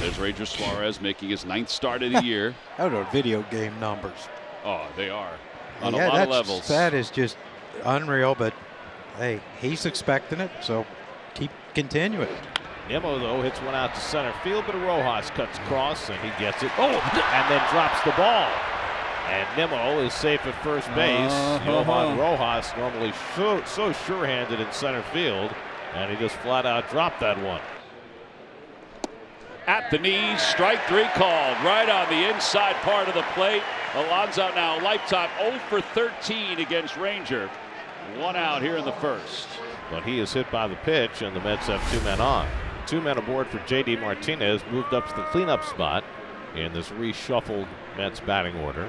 There's Ranger Suarez making his 9th start of the year. Those are video game numbers. Oh, they are. On yeah, a lot of levels. That is just unreal, but hey, he's expecting it, so keep continuing. Nimmo, though, hits one out to center field, but Rojas cuts across, and he gets it. Oh, and then drops the ball. And Nimmo is safe at first base. Johan Rojas, normally so sure-handed in center field, and he just flat out dropped that one. At the knees, strike 3 called right on the inside part of the plate. Alonso now lifetime 0 for 13 against Ranger. 1 out here in the first. But he is hit by the pitch, and the Mets have 2 men on. 2 men aboard for J.D. Martinez, moved up to the cleanup spot in this reshuffled Mets batting order.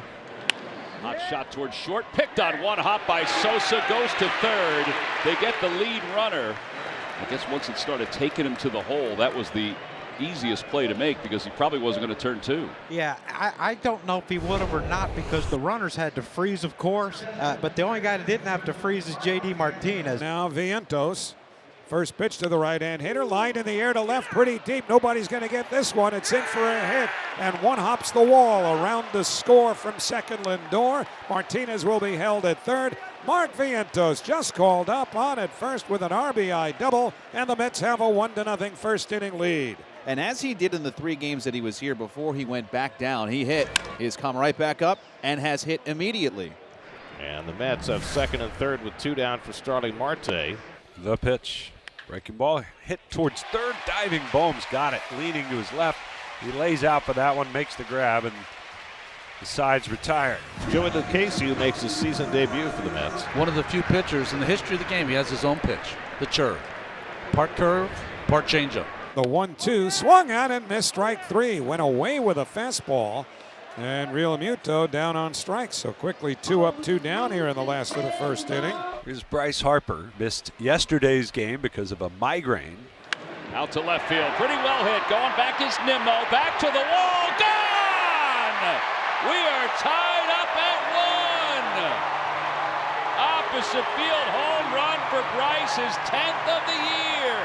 Hot shot towards short, picked on one hop by Sosa, goes to third. They get the lead runner. I guess once it started taking him to the hole, that was the easiest play to make because he probably wasn't going to turn 2. Yeah, I don't know if he would have or not because the runners had to freeze, of course, but the only guy that didn't have to freeze is J.D. Martinez. Now Vientos, first pitch to the right-hand hitter, line in the air to left, pretty deep. Nobody's going to get this one. It's in for a hit, and one hops the wall around the score from second. Lindor. Martinez will be held at third. Mark Vientos just called up on at first with an RBI double, and the Mets have a 1-0 first inning lead. And as he did in the 3 games that he was here before he went back down, he hit. He has come right back up and has hit immediately. And the Mets have second and third with 2 down for Starling Marte. The pitch. Breaking ball hit towards third. Diving Bohm's got it. Leaning to his left. He lays out for that one, makes the grab, and the side's retired. Joey Lucchesi, who makes his season debut for the Mets. One of the few pitchers in the history of the game, he has his own pitch, the churve. Part curve, part changeup. The 1-2 swung at and missed, strike 3. Went away with a fastball. And Real Muto down on strikes. So quickly 2 up, 2 down here in the last of the first inning. Here's Bryce Harper. Missed yesterday's game because of a migraine. Out to left field. Pretty well hit. Going back is Nimmo. Back to the wall. Gone! We are tied up at 1. Opposite field home run for Bryce, his 10th of the year.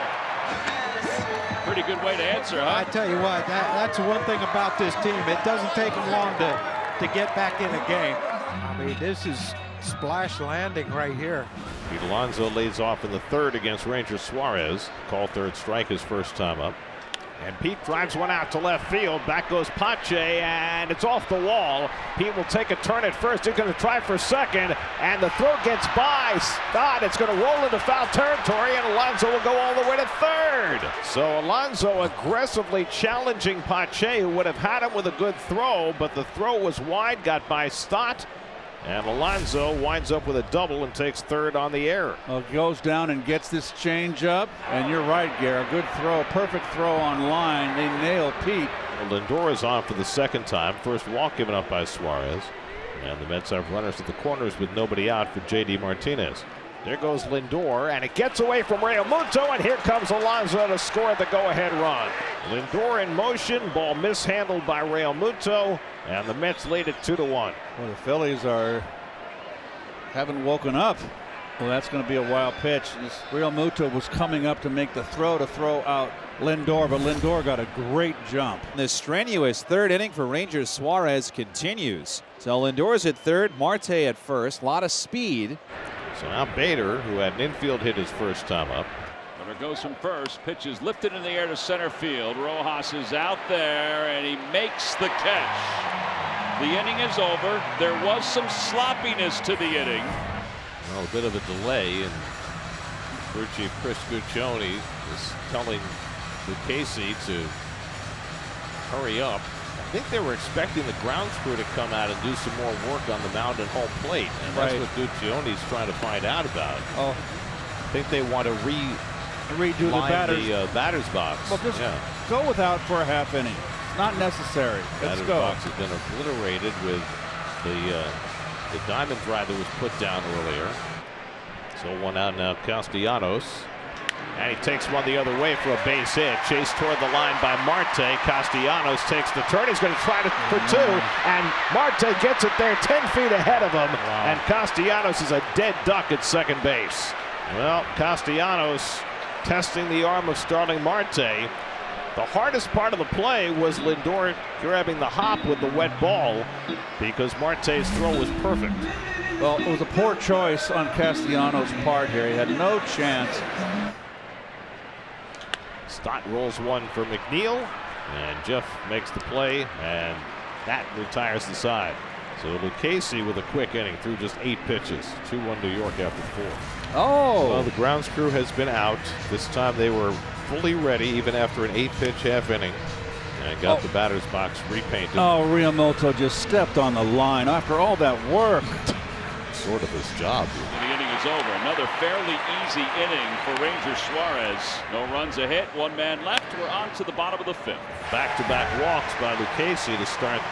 Pretty good way to answer, huh? I tell you what, that's the one thing about this team. It doesn't take them long to get back in a game. I mean, this is splash landing right here. Pete Alonso lays off in the 3rd against Ranger Suarez. Call 3rd strike his first time up. And Pete drives one out to left field. Back goes Pache, and it's off the wall. Pete will take a turn at first. He's going to try for second, and the throw gets by Stott. It's going to roll into foul territory, and Alonso will go all the way to 3rd. So Alonso aggressively challenging Pache, who would have had him with a good throw, but the throw was wide, got by Stott. And Alonso winds up with a double and takes 3rd on the air. Goes down and gets this change up. And you're right, Gary. Good throw. Perfect throw on line. They nail Pete. Well, Lindor is on for the 2nd time. First walk given up by Suarez. And the Mets have runners at the corners with nobody out for J.D. Martinez. There goes Lindor, and it gets away from Real Muto, and here comes Alonso to score the go-ahead run. Lindor in motion, ball mishandled by Real Muto, and the Mets lead it 2-1. Well, the Phillies haven't woken up. Well, that's going to be a wild pitch. Real Muto was coming up to make the throw out Lindor, but Lindor got a great jump. The strenuous 3rd inning for Rangers Suarez continues. So Lindor's at 3rd, Marte at 1st. A lot of speed. So now Bader, who had an infield hit his first time up. Runner goes from first. Pitch is lifted in the air to center field. Rojas is out there, and he makes the catch. The inning is over. There was some sloppiness to the inning. Well, a bit of a delay, and crew chief Chris Guccione is telling Lucchesi to hurry up. I think they were expecting the grounds crew to come out and do some more work on the mound and home plate, and that's what Guccione's trying to find out about. Oh, I think they want to redo the batter's box. Well, just go without for a half inning. Not necessary. Let's Batter's go. box has been obliterated with the diamond drive that was put down earlier. So 1 out now, Castellanos. And he takes one the other way for a base hit. Chased toward the line by Marte. Castellanos takes the turn. He's going to try for 2. And Marte gets it there 10 feet ahead of him. Wow. And Castellanos is a dead duck at second base. Well, Castellanos testing the arm of Starling Marte. The hardest part of the play was Lindor grabbing the hop with the wet ball because Marte's throw was perfect. Well, it was a poor choice on Castellanos' part here. He had no chance. Stott rolls one for McNeil, and Jeff makes the play, and that retires the side. So Lucchesi with a quick inning through just 8 pitches. 2-1 New York after 4. Oh! Well, the grounds crew has been out. This time they were fully ready even after an 8-pitch half inning, and got the batter's box repainted. Oh, Realmuto just stepped on the line after all that work. Sort of his job. The inning is over. Another fairly easy inning for Ranger Suarez. No runs, a hit, 1 man left. We're on to the bottom of the 5th. Back-to-back walks by Lucchesi to start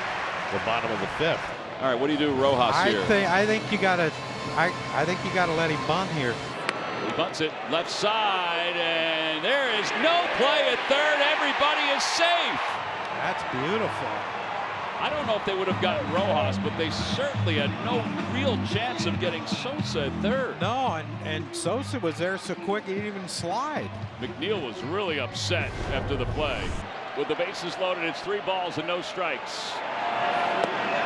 the bottom of the 5th. All right, what do you do, Rojas here? I think you gotta let him bunt here. He bunts it left side, and there is no play at third. Everybody is safe. That's beautiful. I don't know if they would have gotten Rojas, but they certainly had no real chance of getting Sosa at third. No, and Sosa was there so quick he didn't even slide. McNeil was really upset after the play. With the bases loaded, it's 3 balls and no strikes.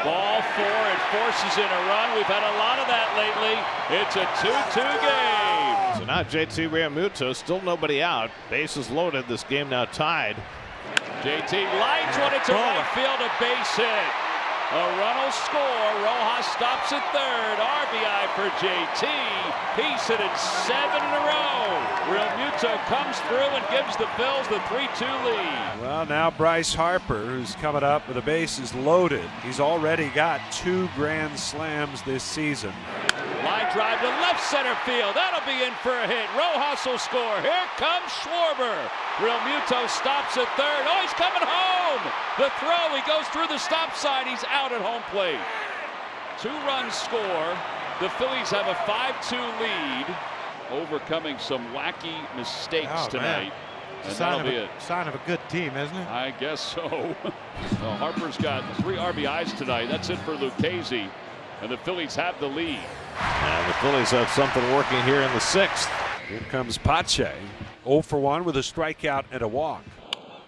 Ball 4, it forces in a run. We've had a lot of that lately. It's a 2-2 game. So now JT Realmuto, still nobody out. Bases loaded, this game now tied. JT lines one into right field, a base hit. A run will score. Rojas stops at third. RBI for JT. He's hit it 7 in a row. Realmuto comes through and gives the Phils the 3-2 lead. Well, now Bryce Harper, who's coming up with the bases loaded. He's already got 2 grand slams this season. Line drive to left center field. That'll be in for a hit. Rojas will score. Here comes Schwarber. Realmuto stops at third. Oh, he's coming home. The throw. He goes through the stop sign. He's out at home plate. 2-run score. The Phillies have a 5-2 lead, overcoming some wacky mistakes tonight. And that'll be it. Sign of a good team, isn't it? I guess so. Well, Harper's got 3 RBIs tonight. That's it for Lucchesi. And the Phillies have the lead. And the Phillies have something working here in the 6th. Here comes Pache. 0 for 1 with a strikeout and a walk.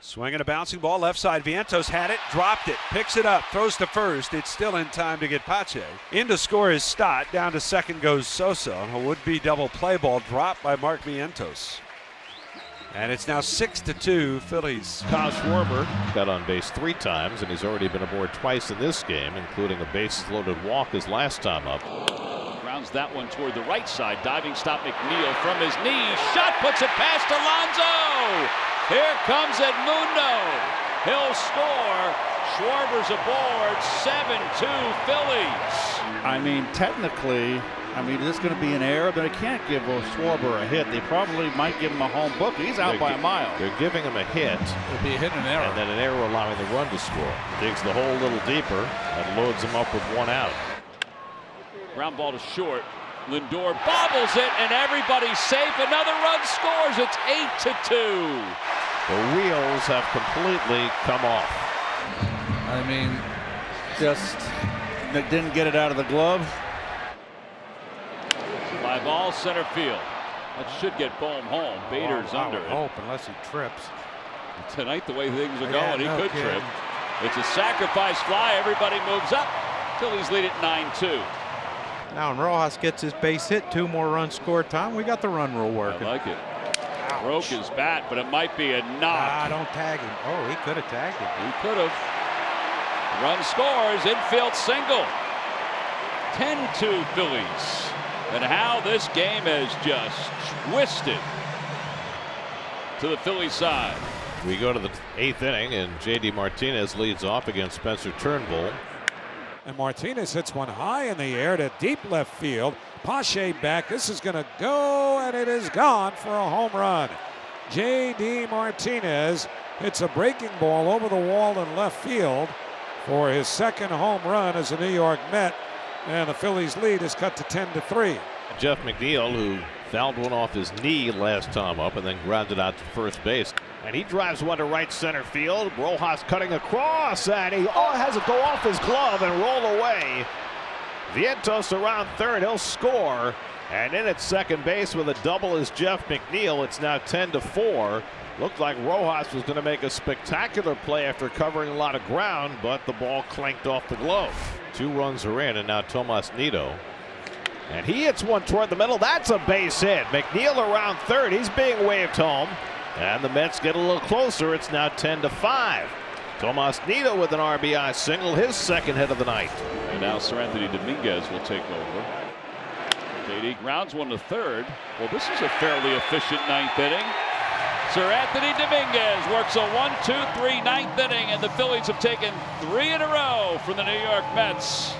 Swinging a bouncing ball left side. Vientos had it, dropped it, picks it up, throws to first. It's still in time to get Pache. In to score is Stott. Down to second goes Sosa. A would-be double play ball dropped by Mark Vientos. And it's now 6-2 Phillies. Kyle Schwarber got on base 3 times, and he's already been aboard twice in this game, including a bases-loaded walk his last time up. Grounds that one toward the right side. Diving stop McNeil from his knee. Shot puts it past Alonso. Here comes Edmundo. He'll score. Schwarber's aboard. 7-2 Phillies. I mean, technically, this is going to be an error, but they can't give Schwarber a hit. They probably might give him a home book. He's out by a mile. They're giving him a hit. It'll be a hit and an error. And then an error allowing the run to score. Digs the hole a little deeper and loads him up with 1 out. Ground ball to short. Lindor bobbles it, and everybody's safe. Another run scores. It's 8-2. The wheels have completely come off. Just didn't get it out of the glove. Fly ball center field. That should get Bohm home. Bader's under it. Hope unless he trips. Tonight, the way things are going, no he could kidding. trip. It's a sacrifice fly. Everybody moves up. Phillies lead it 9-2. Now, when Rojas gets his base hit, 2 more runs scored time. We got the run rule working. I like it. Broke his bat, but it might be a knock. Don't tag him. Oh, he could have tagged him. He could have. Run scores. Infield single. 10-2 Phillies. And how this game has just twisted to the Phillies side. We go to the 8th inning, and J.D. Martinez leads off against Spencer Turnbull. And Martinez hits one high in the air to deep left field. Pache back. This is going to go, and it is gone for a home run. J.D. Martinez hits a breaking ball over the wall in left field for his 2nd home run as a New York Met. And the Phillies lead is cut to 10-3. Jeff McNeil, who fouled one off his knee last time up and then grounded out to first base. And he drives one to right center field. Rojas cutting across, and he has it go off his glove and roll away. Vientos around third. He'll score. And in at second base with a double is Jeff McNeil. It's now 10-4. Looked like Rojas was going to make a spectacular play after covering a lot of ground, but the ball clanked off the glove. 2 runs are in, and now Tomas Nido. And he hits one toward the middle. That's a base hit. McNeil around third. He's being waved home. And the Mets get a little closer. It's now 10-5. Tomas Nido with an RBI single, his second hit of the night. And now Seranthony Dominguez will take over. JD grounds one to third. Well, this is a fairly efficient ninth inning. Seranthony Dominguez works a 1-2-3 ninth inning, and the Phillies have taken 3 in a row from the New York Mets.